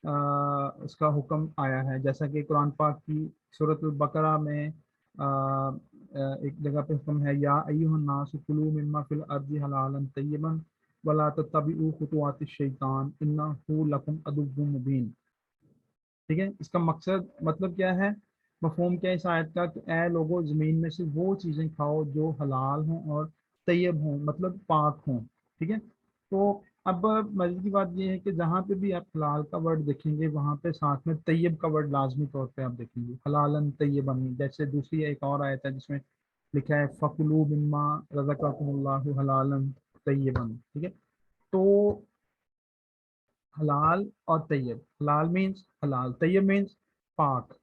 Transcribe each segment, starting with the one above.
उसका हुक्म आया है, जैसा कि कुरान पाक की सूरत अल-बकरा में एक जगह पे हुक्म है, या अय्युहन नास कुलू मिम्मा फिल अर्दि हलालन तय्यबन वला तत्तबिउ खुतुवातिश शैतान इन्नहु लकुम अदुव्वुम मुबीन। ठीक है, इसका मकसद मतलब क्या है, मफहूम क्या है इस आयत का, कि ए लोगो ज़मीन में से वो चीज़ें खाओ जो हलाल हों और तैयब हों, मतलब पाक हों। ठीक है, तो अब मजे की बात यह है कि जहाँ पे भी आप हलाल का वर्ड देखेंगे वहाँ पे साथ में तैयब का वर्ड लाजमी तौर पे आप देखेंगे, हलालन तैयबन। जैसे दूसरी एक और आयत है जिसमें लिखा है फ़कुलू मिम्मा रज़क़कुमुल्लाहु हलालन तैयबन। ठीक है, तो हलाल और तैयब, हलाल मीन्स हलाल, तैयब मीन्स पाक,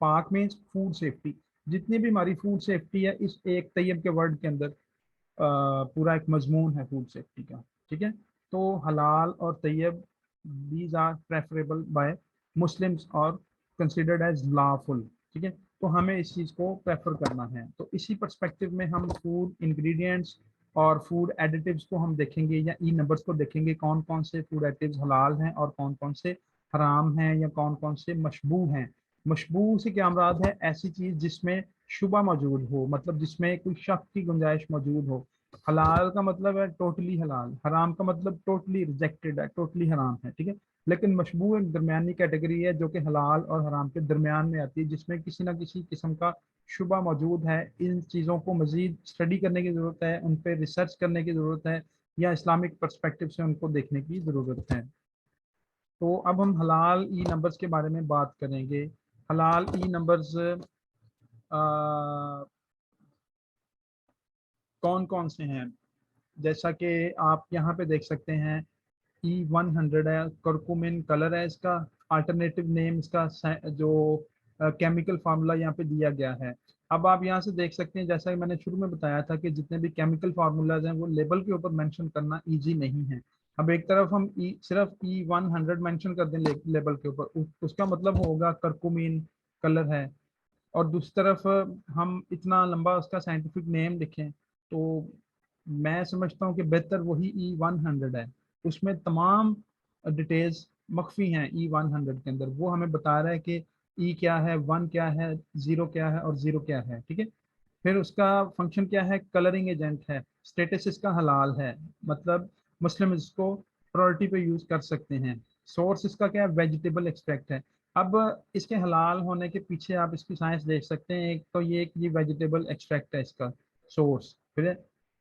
पाक मीन्स फूड सेफ्टी। जितनी भी हमारी फूड सेफ्टी है इस एक तैयब के वर्ड के अंदर पूरा एक मजमून है फूड सेफ्टी का। ठीक है, तो हलाल और तैयब these are preferable by Muslims और कंसिडर्ड एज लॉफुल। ठीक है, तो हमें इस चीज़ को प्रेफर करना है। तो इसी पर्सपेक्टिव में हम फूड इंग्रेडिएंट्स और फूड एडिटिव्स को हम देखेंगे, या ई नंबर्स को देखेंगे, कौन कौन से फूड एडिटिव्स हलाल हैं और कौन कौन से हराम हैं, या कौन कौन से मशबू हैं। मशबू से क्या मुराद है, ऐसी चीज़ जिसमें शुबा मौजूद हो, मतलब जिसमें कोई शक की गुंजाइश मौजूद हो। हलाल का मतलब है टोटली हलाल, हराम का मतलब टोटली रिजेक्टेड है, टोटली हराम है। ठीक है, लेकिन मशबू एक दरमियानी कैटेगरी है जो कि हलाल और हराम के दरमियान में आती है, जिसमें किसी ना किसी किस्म का शुबा मौजूद है। इन चीज़ों को मजीद स्टडी करने की ज़रूरत है, उन पर रिसर्च करने की ज़रूरत है, या इस्लामिक पर्सपेक्टिव से उनको देखने की ज़रूरत है। तो अब हम हलाल ई नंबर्स के बारे में बात करेंगे। हलाल ई नंबर्स कौन कौन से हैं, जैसा कि आप यहाँ पे देख सकते हैं, E100 है, करकुमिन कलर है इसका, अल्टरनेटिव नेम इसका जो केमिकल फार्मूला यहाँ पे दिया गया है। अब आप यहाँ से देख सकते हैं, जैसा कि मैंने शुरू में बताया था कि जितने भी केमिकल फार्मूलाज हैं वो लेबल के ऊपर मेंशन करना इजी नहीं है। अब एक तरफ हम सिर्फ E100 मेंशन कर दें लेबल के ऊपर, उसका मतलब होगा करकुमिन कलर है, और दूसरी तरफ हम इतना लंबा उसका साइंटिफिक नेम लिखें, तो मैं समझता हूँ कि बेहतर वही E100 है। उसमें तमाम डिटेल्स मख्फी हैं E100 के अंदर, वो हमें बता रहा है कि ई क्या है, वन क्या है, ज़ीरो क्या है और ज़ीरो क्या है। ठीक है, फिर उसका फंक्शन क्या है, कलरिंग एजेंट है, स्टेटस इसका हलाल है, मतलब मुस्लिम इसको प्रायोरिटी पे यूज कर सकते हैं। सोर्स इसका क्या है, वेजिटेबल एक्सट्रैक्ट है। अब इसके हलाल होने के पीछे आप इसकी साइंस देख सकते हैं, एक तो ये कि ये वेजिटेबल एक्सट्रैक्ट है इसका सोर्स, फिर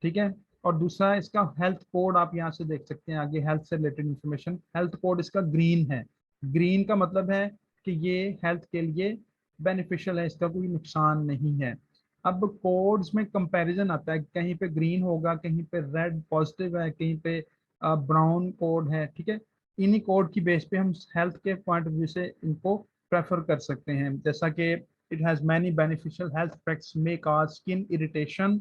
ठीक है, और दूसरा इसका हेल्थ कोड आप यहाँ से देख सकते हैं, आगे हेल्थ से रिलेटेड इंफॉर्मेशन, हेल्थ कोड इसका ग्रीन है। ग्रीन का मतलब है कि ये हेल्थ के लिए बेनिफिशियल है, इसका कोई नुकसान नहीं है। अब कोड्स में कंपैरिजन आता है, कहीं पे ग्रीन होगा, कहीं पे रेड पॉजिटिव है, कहीं पे ब्राउन कोड है। ठीक है, इन्हीं कोड की बेस पे हम हेल्थ के पॉइंट ऑफ व्यू से इनको प्रेफर कर सकते हैं, जैसा कि it has many beneficial health effects, may cause skin irritation,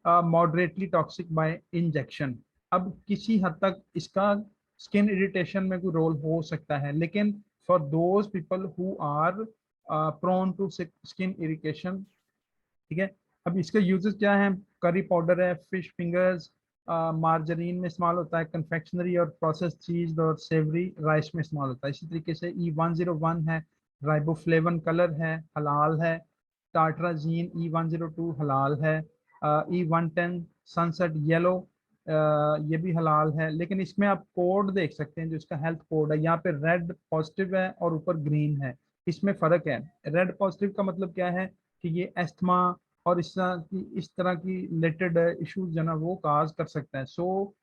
moderately toxic bye injection. अब किसी हद तक इसका स्किन इरिटेशन में कोई रोल हो सकता है, लेकिन for those people who are prone to skin irritation. ठीक है, अब इसके यूजेस क्या हैं, करी पाउडर है, फिश फिंगर्स, मार्जरीन में इस्तेमाल होता है, कन्फेक्शनरी और प्रोसेस चीज और सेवरी राइस में इस्तेमाल होता है। इसी तरीके से E101 है, राइबोफ्लेवन कलर है, हलाल है। टाट्राजीन E102 हलाल है। E110 सनसेट येलो, ये भी हलाल है। लेकिन इसमें आप कोड देख सकते हैं, जो इसका हेल्थ कोड है, यहाँ पे रेड पॉजिटिव है और ऊपर ग्रीन है, इसमें फ़र्क है। रेड पॉजिटिव का मतलब क्या है कि ये एस्थमा और इस तरह की रिलेटेड इश्यूज जो ना वो काज कर सकता है। So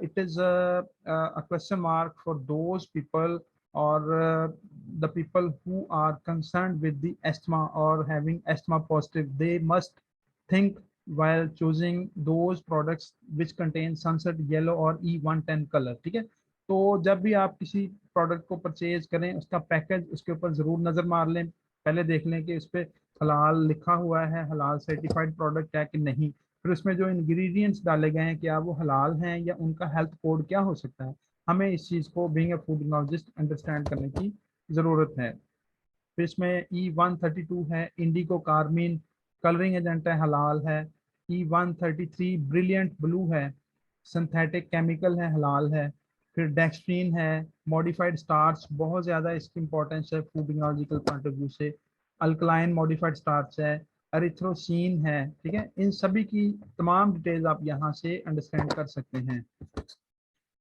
it is a question mark for those people और the people who are concern with the asthma और having asthma positive, they must think while choosing those products which contain sunset yellow और E110 colour. ठीक है, तो जब भी आप किसी प्रोडक्ट को परचेज करें, उसका पैकेज उसके ऊपर ज़रूर नज़र मार लें, पहले देख लें कि उस पर हलाल लिखा हुआ है, हलाल सर्टिफाइड प्रोडक्ट है कि नहीं। फिर उसमें जो इंग्रेडिएंट्स डाले गए हैं क्या वो हलाल हैं, या उनका हेल्थ कोड क्या हो सकता है, हमें इस चीज़ को being a food technologist understand करने की ज़रूरत है। फिर इसमें E132 है, इंडिको कार्मीन, कलरिंग एजेंट है, हलाल है। E133 ब्रिलियंट ब्लू है, सिंथेटिक केमिकल है, हलाल है। फिर डेक्सट्रीन है, मॉडिफाइड स्टार्च, बहुत ज़्यादा इसकी इंपॉर्टेंस है food technological point of view से। अल्कलाइन मॉडिफाइड स्टार्च है, एरिथ्रोसीन है, ठीक है। इन सभी की तमाम डिटेल्स आप यहाँ से अंडरस्टैंड कर सकते हैं।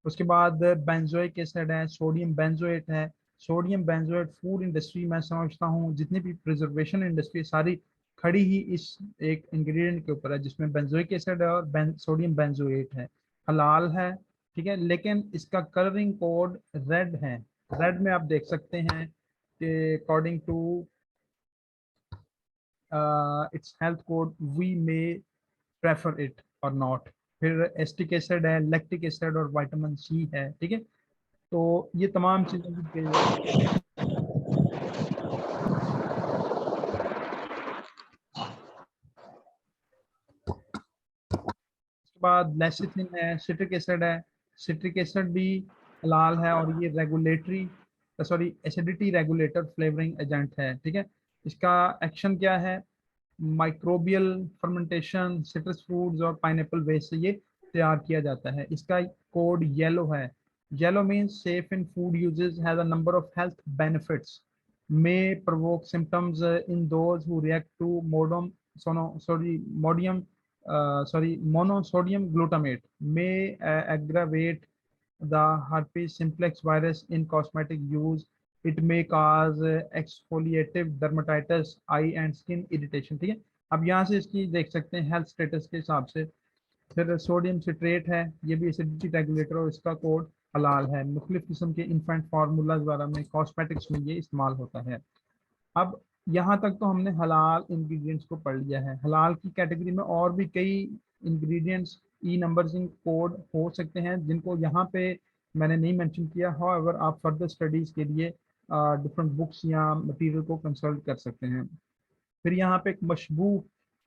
उसके बाद बेंजोइक एसिड है, सोडियम बेंजोएट है। सोडियम बेंजोएट फूड इंडस्ट्री मैं समझता हूँ जितनी भी प्रिजर्वेशन इंडस्ट्री सारी खड़ी ही इस एक इंग्रेडिएंट के ऊपर है जिसमें बेंजोइक एसिड है और सोडियम बेंजोएट है। हलाल है, ठीक है, लेकिन इसका कलरिंग कोड रेड है। रेड में आप देख सकते हैं कि according to its health code we may prefer it और नॉट। फिर एस्टिक एसिड है, लैक्टिक एसिड और विटामिन सी है, ठीक है। तो ये तमाम चीज़ों की उसके बाद लेसिथिन है, सिट्रिक एसिड है। सिट्रिक एसिड भी हलाल है और ये regulatory sorry acidity regulator flavouring agent है, ठीक है। इसका एक्शन क्या है? माइक्रोबियल फर्मेंटेशन सिट्रस फ्रूट्स और पाइनएप्पल वेस्ट से ये तैयार किया जाता है। इसका कोड येलो है। Yellow means safe in food uses, has a number of health benefits, may provoke symptoms in those who react to monosodium glutamate, may aggravate the herpes simplex virus in cosmetic use. It may cause exfoliative dermatitis, eye and skin irritation, ठीक है। अब यहाँ से इसकी देख सकते हैं health status के हिसाब से। फिर सोडियम सिट्रेट है, ये भी एसिडिटी रेगुलेटर और इसका कोड हलाल है। मुख्तलिफ किस्म के इन्फेंट फार्मूलाज वगैरह में कॉस्मेटिक्स में ये इस्तेमाल होता है। अब यहाँ तक तो हमने हलाल इंग्रेडिएंट्स को पढ़ लिया है। हलाल की कैटेगरी में और भी कई इंग्रेडिएंट्स ई नंबरिंग कोड हो सकते हैं जिनको यहाँ पे मैंने नहीं मेंशन किया। हाउएवर आप फर्दर स्टडीज के लिए डिफरेंट बुक्स या मटेरियल को कंसल्ट कर सकते हैं। फिर यहाँ पे एक मशबू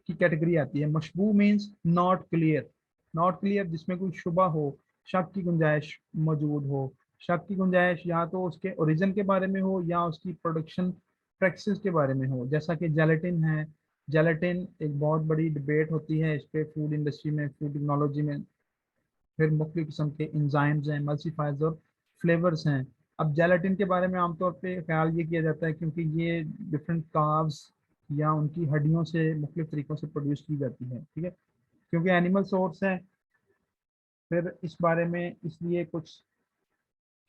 की कैटेगरी आती है। मशबू means not clear, not clear जिसमें कोई शुबा हो, शक की गुंजाइश मौजूद हो। शक की गुंजाइश या तो उसके ओरिजिन के बारे में हो या उसकी प्रोडक्शन प्रैक्टिस के बारे में हो, जैसा कि जेलेटिन है। जेलेटिन एक बहुत बड़ी डिबेट होती है इस पे फूड इंडस्ट्री में, फूड टेक्नोलॉजी में। फिर मुख्तलिफ किस्म के इंजाइम्स हैं, मल्सीफायर्स और फ्लेवर्स हैं। अब जेलेटिन के बारे में आमतौर पे ख्याल ये किया जाता है क्योंकि ये डिफरेंट कार्ब्स या उनकी हड्डियों से मुख्तलिफ तरीक़ों से प्रोड्यूस की जाती है, ठीक है, क्योंकि एनिमल सोर्स है। फिर इस बारे में इसलिए कुछ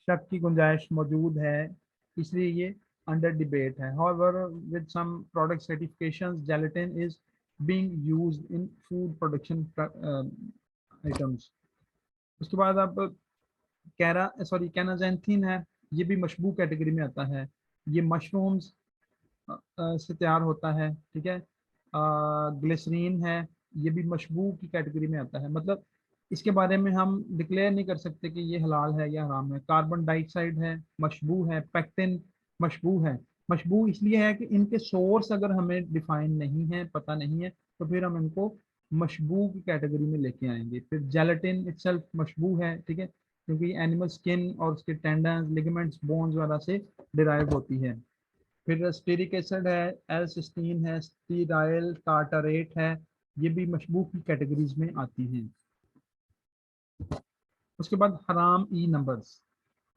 शक की गुंजाइश मौजूद है, इसलिए ये अंडर डिबेट है। However, with some product certifications, gelatin is being used in food production items. उसके बाद अब कैनाजेंथिन है, ये भी मशबू कैटेगरी में आता है। ये मशरूम्स से तैयार होता है, ठीक है। ग्लिसरीन है, ये भी मशबू की कैटेगरी में आता है। मतलब इसके बारे में हम डिक्लेयर नहीं कर सकते कि ये हलाल है या हराम है। कार्बन डाइऑक्साइड है, मशबू है। पेक्टिन मशबू है। मशबू इसलिए है कि इनके सोर्स अगर हमें डिफाइन नहीं है, पता नहीं है, तो फिर हम इनको मशबू की कैटेगरी में लेके आएंगे। फिर जेलेटिन इटसेल्फ मशबू है, ठीक है, क्योंकि एनिमल स्किन और उसके टेंडन्स, लिगामेंट्स, बोन्स वगैरह से डिराइव होती है। फिर स्टीरिक एसिड है, एल सिस्टीन है, स्टीराइल टार्टारेट है, ये भी मशबूह की कैटेगरीज में आती हैं। उसके बाद हराम ई नंबर्स,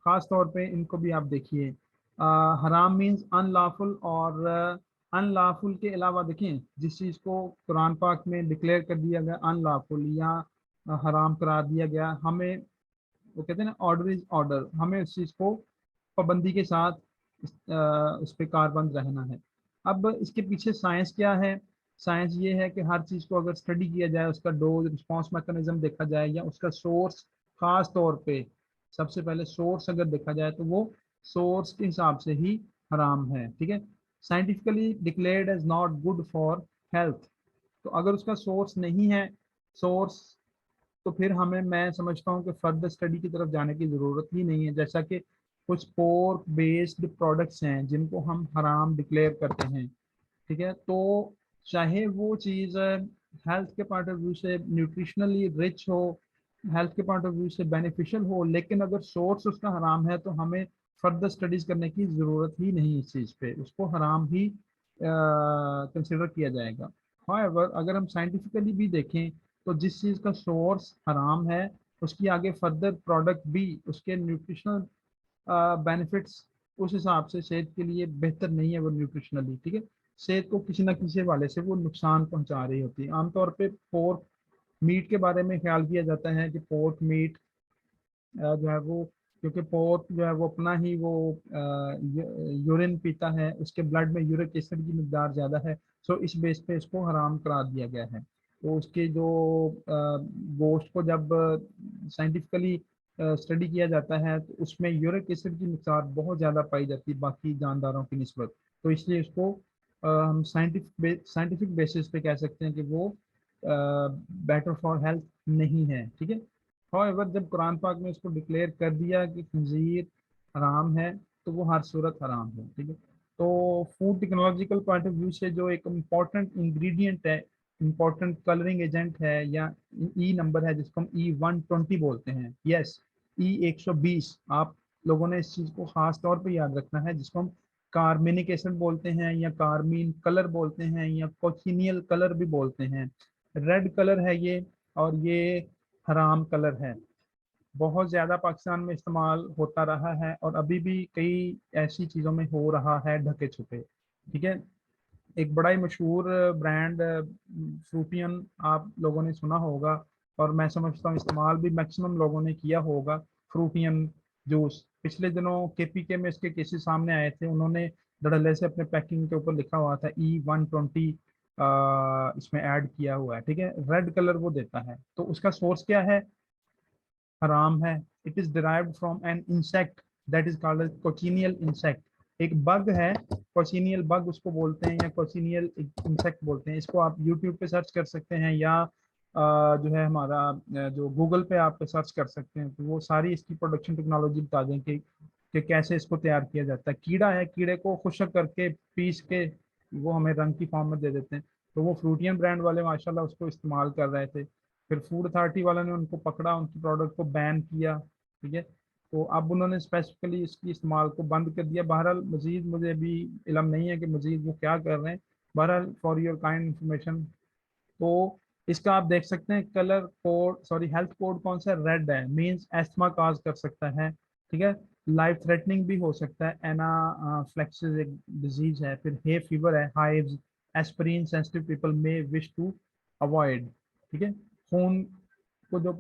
खास तौर पे इनको भी आप देखिए। हराम मीन्स अनलॉफुल, और अनलॉफुल के अलावा देखें जिस चीज़ को कुरान पाक में डिक्लेयर कर दिया गया अनलॉफुल या हराम करार दिया गया, हमें वो कहते हैं ना ऑर्डर इज ऑर्डर, हमें उस चीज़ को पाबंदी के साथ उस पर कारबंद रहना है। अब इसके पीछे साइंस क्या है? साइंस ये है कि हर चीज़ को अगर स्टडी किया जाए, उसका डोज रिस्पॉन्स मैकेनिज्म देखा जाए या उसका सोर्स, खास तौर पे सबसे पहले सोर्स अगर देखा जाए तो वो सोर्स के हिसाब से ही हराम है, ठीक है। Scientifically declared as not good for health, तो अगर उसका सोर्स नहीं है, सोर्स, तो फिर हमें, मैं समझता हूँ कि फर्दर स्टडी की तरफ जाने की ज़रूरत ही नहीं है। जैसा कि कुछ पोर्क बेस्ड प्रोडक्ट्स हैं जिनको हम हराम डिक्लेयर करते हैं, ठीक है, तो चाहे वो चीज़ हेल्थ के पॉइंट ऑफ व्यू से न्यूट्रिशनली रिच हो, हेल्थ के पॉइंट ऑफ व्यू से बेनिफिशियल हो, लेकिन अगर सोर्स उसका हराम है तो हमें फर्दर स्टडीज करने की ज़रूरत ही नहीं। इस चीज़ पे उसको हराम ही कंसिडर किया जाएगा। हाउएवर अगर हम साइंटिफिकली भी देखें तो जिस चीज़ का सोर्स हराम है उसकी आगे फर्दर प्रोडक्ट भी उसके न्यूट्रिशनल बेनिफिट्स उस हिसाब से सेहत के लिए बेहतर नहीं है वो न्यूट्रिशनली, ठीक है। सेहत को किसी ना किसी वाले से वो नुकसान पहुंचा रही होती है। आमतौर पे पोर्क मीट के बारे में ख्याल किया जाता है कि पोर्क मीट जो है वो, क्योंकि पोर्क जो है वो अपना ही वो यूरिन पीता है, उसके ब्लड में यूरिक एसिड की मिकदार ज़्यादा है, सो इस बेस पे इसको हराम करार दिया गया है। तो उसके जो गोश्त को जब साइंटिफिकली स्टडी किया जाता है तो उसमें यूरिक एसिड की मिकदार बहुत ज़्यादा पाई जाती है बाकी जानदारों की निस्बत। तो इसलिए इसको हम साइंटिफिक बेसिस पे कह सकते हैं कि वो बेटर फॉर हेल्थ नहीं है, ठीक है। However, जब कुरान पाक ने इसको डिक्लेयर कर दिया कि खंजीर हराम है तो वो हर सूरत हराम है, ठीक है। तो food technological point of view से जो एक इम्पॉर्टेंट इंग्रेडिएंट है, इम्पॉर्टेंट कलरिंग एजेंट है, या ई नंबर है जिसको हम E120 बोलते हैं, यस E120, आप लोगों ने इस चीज़ को खास तौर पे याद रखना है, जिसको हम कार्मिनिक एसिड बोलते हैं या कार्मीन कलर बोलते हैं या कोचिनियल कलर भी बोलते हैं। रेड कलर है ये, और ये हराम कलर है। बहुत ज़्यादा पाकिस्तान में इस्तेमाल होता रहा है और अभी भी कई ऐसी चीज़ों में हो रहा है ढके छुपे, ठीक है। एक बड़ा ही मशहूर ब्रांड फ्रूटियन आप लोगों ने सुना होगा, और मैं समझता हूँ इस्तेमाल भी मैक्सिमम लोगों ने किया होगा, फ्रूटियन जूस। पिछले दिनों KPK में इसके केसेस सामने आए थे, उन्होंने धड़ल्ले से अपने पैकिंग के ऊपर लिखा हुआ था E120 इसमें ऐड किया हुआ है, ठीक है। रेड कलर वो देता है, तो उसका सोर्स क्या है? हराम है। It is derived from an insect that is called cochineal insect. एक बग है, कोचिनियल बग उसको बोलते हैं, या कोचिनियल इंसेक्ट बोलते हैं। इसको आप यूट्यूब पे सर्च कर सकते हैं, या जो है हमारा जो गूगल पे आप सर्च कर सकते हैं, तो वो सारी इसकी प्रोडक्शन टेक्नोलॉजी बता दें कि कैसे इसको तैयार किया जाता है। कीड़ा है, कीड़े को खुश्क करके पीस के वो हमें रंग की फॉर्म में दे देते हैं। तो वो फ्रूटियन ब्रांड वाले माशाल्लाह उसको इस्तेमाल कर रहे थे, फिर फूड अथॉरिटी वालों ने उनको पकड़ा, उनकी प्रोडक्ट को बैन किया, ठीक है। तो अब उन्होंने स्पेसिफिकली इसकी इस्तेमाल को बंद कर दिया। बहरहाल मजीद मुझे भी इलम नहीं है कि मजीद वो क्या कर रहे हैं। बहरहाल फॉर योर काइंड इंफॉर्मेशन, तो इसका आप देख सकते हैं colour code, sorry health code कौन सा रेड है, मींस एस्थमा काज कर सकता है, ठीक है। लाइफ थ्रेटनिंग भी हो सकता है, एनाफ्लेक्सिस एक डिजीज है, फिर हे फीवर है, hives, aspirin sensitive people may wish to avoid, ठीक है। खून को जो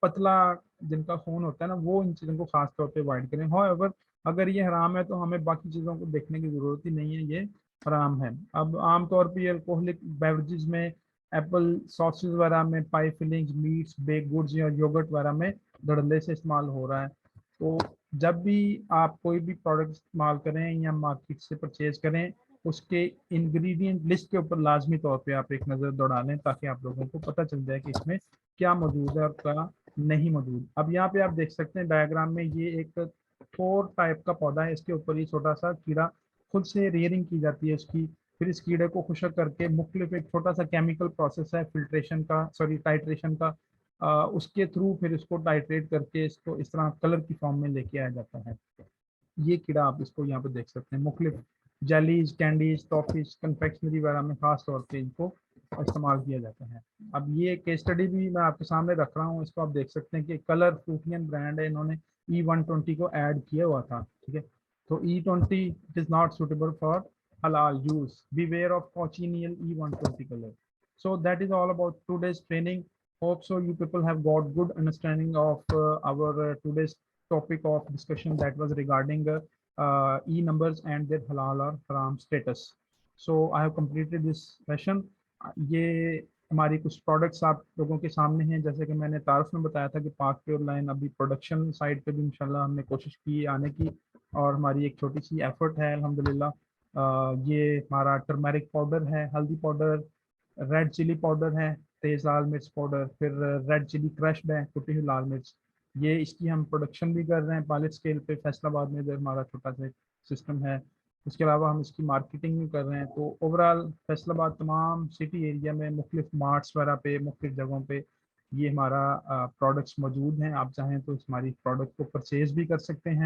पतला जिनका खून होता है ना, वो इन चीज़ों को खास तौर पे अवॉइड करें। हाउएवर अगर ये हराम है तो हमें बाकी चीज़ों को देखने की ज़रूरत ही नहीं है, ये हराम है। अब आमतौर पे अल्कोहलिक बेवरेजेस में, एप्पल सॉसेज वगैरह में, पाई फिलिंग्स, मीट्स, बेक गुड्स या योगर्ट वगैरह में धड़ल्ले से इस्तेमाल हो रहा है। तो जब भी आप कोई भी प्रोडक्ट इस्तेमाल करें या मार्केट से परचेज करें, उसके इंग्रेडिएंट लिस्ट के ऊपर लाजमी तौर पे आप एक नज़र दौड़ा लें, ताकि आप लोगों को पता चल जाए कि इसमें क्या मौजूद है और क्या नहीं मौजूद। अब यहाँ पे आप देख सकते हैं डायग्राम में, ये एक थोर टाइप का पौधा है, इसके ऊपर ये छोटा सा कीड़ा खुद से रेयरिंग की जाती है उसकी। फिर इस कीड़े को खुशक करके मुख्तलिफ एक छोटा सा केमिकल प्रोसेस है फिल्ट्रेशन का, सॉरी टाइट्रेशन का, उसके थ्रू फिर इसको टाइट्रेट करके इसको इस तरह कलर की फॉर्म में लेके आया जाता है। ये कीड़ा आप इसको यहाँ पे देख सकते हैं, मुख्तलिफ जेलीज, कैंडीज, टॉफीज, कन्फेक्शनरी वगैरह में खास तौर पे इनको इस्तेमाल किया जाता है। अब ये केस स्टडी भी मैं आपके सामने रख रहा हूँ, इसको आप देख सकते हैं कि कलर फ्रूटियन ब्रांड है, इन्होंने E120 को ऐड किया हुआ था, ठीक है। तो E20 it is not suitable for halal use, beware of cochineal E120 color. So that is all about today's training. Hope so you people have got good understanding of our today's topic of discussion, that was regarding E numbers and their halal or haram status. So I have completed this session. ये हमारी कुछ products आप लोगों के सामने हैं, जैसे कि मैंने तारुफ में बताया था कि पाक प्योर लाइन अभी प्रोडक्शन साइड पे भी इंशाल्लाह हमने कोशिश की आने की, और हमारी एक छोटी सी एफर्ट है अल्हम्दुलिल्लाह। ये हमारा टर्मरिक पाउडर है, हल्दी पाउडर, रेड चिली पाउडर है, तेज़ लाल मिर्च पाउडर, फिर रेड चिली क्रश्ड है, कुटी हुई लाल मिर्च। ये इसकी हम प्रोडक्शन भी कर रहे हैं पायलट स्केल पे फैसलाबाद में, जो हमारा छोटा सा सिस्टम है। उसके अलावा हम इसकी मार्केटिंग भी कर रहे हैं। तो ओवरऑल फैसलाबाद तमाम सिटी एरिया में मुख्तलिफ मार्ट्स वगैरह पे, मुख्तलिफ जगहों पे ये हमारा प्रोडक्ट्स मौजूद हैं। आप चाहें तो हमारी प्रोडक्ट को परचेज भी कर सकते हैं।